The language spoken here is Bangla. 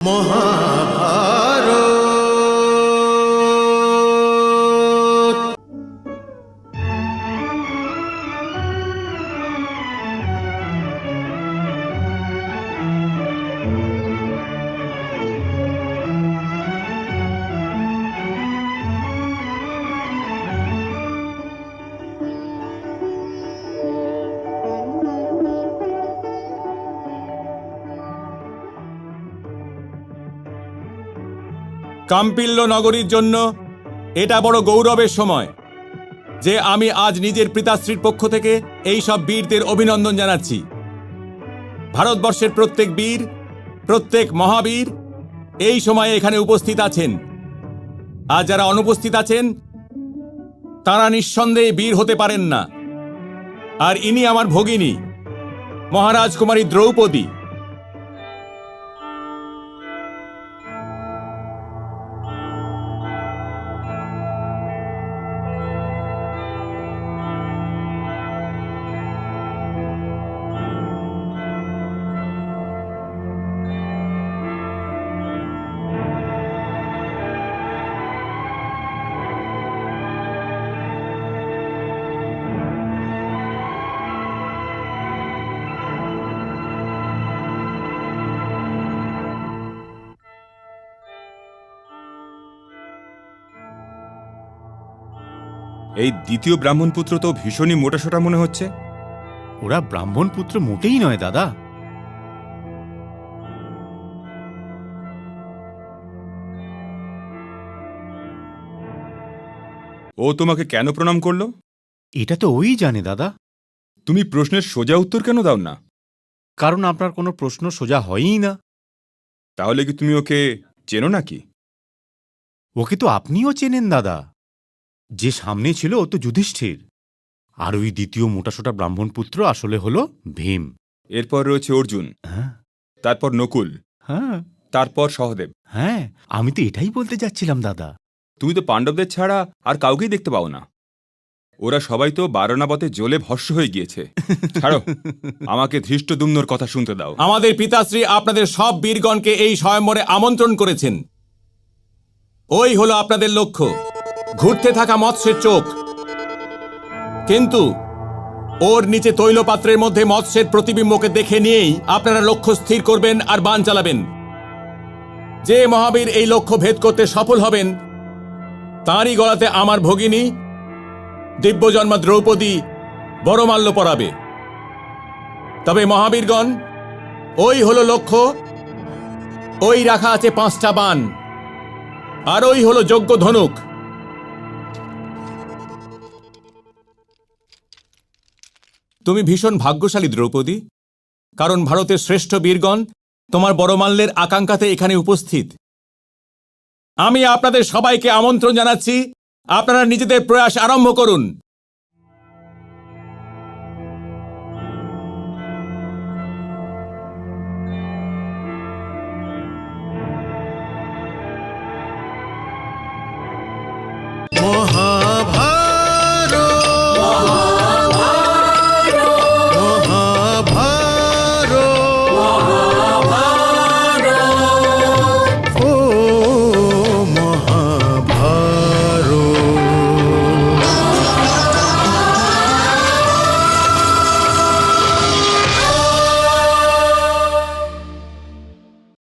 মহাভারত। কাম্পিল্য নগরীর জন্য এটা বড় গৌরবের সময় যে আমি আজ নিজের পিতাশ্রীর পক্ষ থেকে এই সব বীরদের অভিনন্দন জানাচ্ছি। ভারতবর্ষের প্রত্যেক বীর, প্রত্যেক মহাবীর এই সময়ে এখানে উপস্থিত আছেন। আর যারা অনুপস্থিত আছেন তারা নিঃসন্দেহে বীর হতে পারেন না। আর ইনি আমার ভগিনী মহারাজ কুমারী দ্রৌপদী। এই দ্বিতীয় ব্রাহ্মণ পুত্র তো ভীষণই মোটাসোটা মনে হচ্ছে। ওরা ব্রাহ্মণ পুত্র মোটেই নয় দাদা। ও তোমাকে কেন প্রণাম করলো? এটা তো ওই জানে দাদা। তুমি প্রশ্নের সোজা উত্তর কেন দাও না? কারণ আপনার কোনো প্রশ্ন সোজা হয়ই না। তাহলে কি তুমি ওকে চেনো নাকি? ওকে তো আপনিও চেনেন দাদা। যে সামনে ছিল ও তো যুধিষ্ঠির, আর ওই দ্বিতীয় মোটাসোটা ব্রাহ্মণ পুত্র আসলে হলো ভীম। এরপর রয়েছে অর্জুন, হ্যাঁ তারপর নকুল, হ্যাঁ তারপর সহদেব। হ্যাঁ, আমি তো এটাই বলতে যাচ্ছিলাম দাদা। তুমি তো পাণ্ডবদের ছাড়া আর কাউকেই দেখতে পাও না। ওরা সবাই তো বারণাবতে জ্বলে ভস্ম হয়ে গিয়েছে। ছাড়ো, আমাকে ধৃষ্টদ্যুম্নর কথা শুনতে দাও। আমাদের পিতাশ্রী আপনাদের সব বীরগণকে এই স্বয়ম্বরে আমন্ত্রণ করেছেন। ওই হলো আপনাদের লক্ষ্য, ঘুরতে থাকা মৎস্যের চোখ। কিন্তু ওর নিচে তৈলপাত্রের মধ্যে মৎস্যের প্রতিবিম্বকে দেখে নিয়েই আপনারা লক্ষ্য স্থির করবেন আর বাণ চালাবেন। যে মহাবীর এই লক্ষ্য ভেদ করতে সফল হবেন তাঁরই গলাতে আমার ভগিনী দিব্যজন্মা দ্রৌপদী বড়মাল্য পরাবে। তবে মহাবীরগণ, ওই হলো লক্ষ্য, ওই রাখা আছে 5টা বাণ, আর ওই হলো যজ্ঞ ধনুক। তুমি ভীষণ ভাগ্যশালী দ্রৌপদী, কারণ ভারতের শ্রেষ্ঠ বীরগণ তোমার বড়মাল্যের আকাঙ্ক্ষাতে এখানে উপস্থিত। আমি আপনাদের সবাইকে আমন্ত্রণ জানাচ্ছি, আপনারা নিজেদের প্রয়াস আরম্ভ করুন।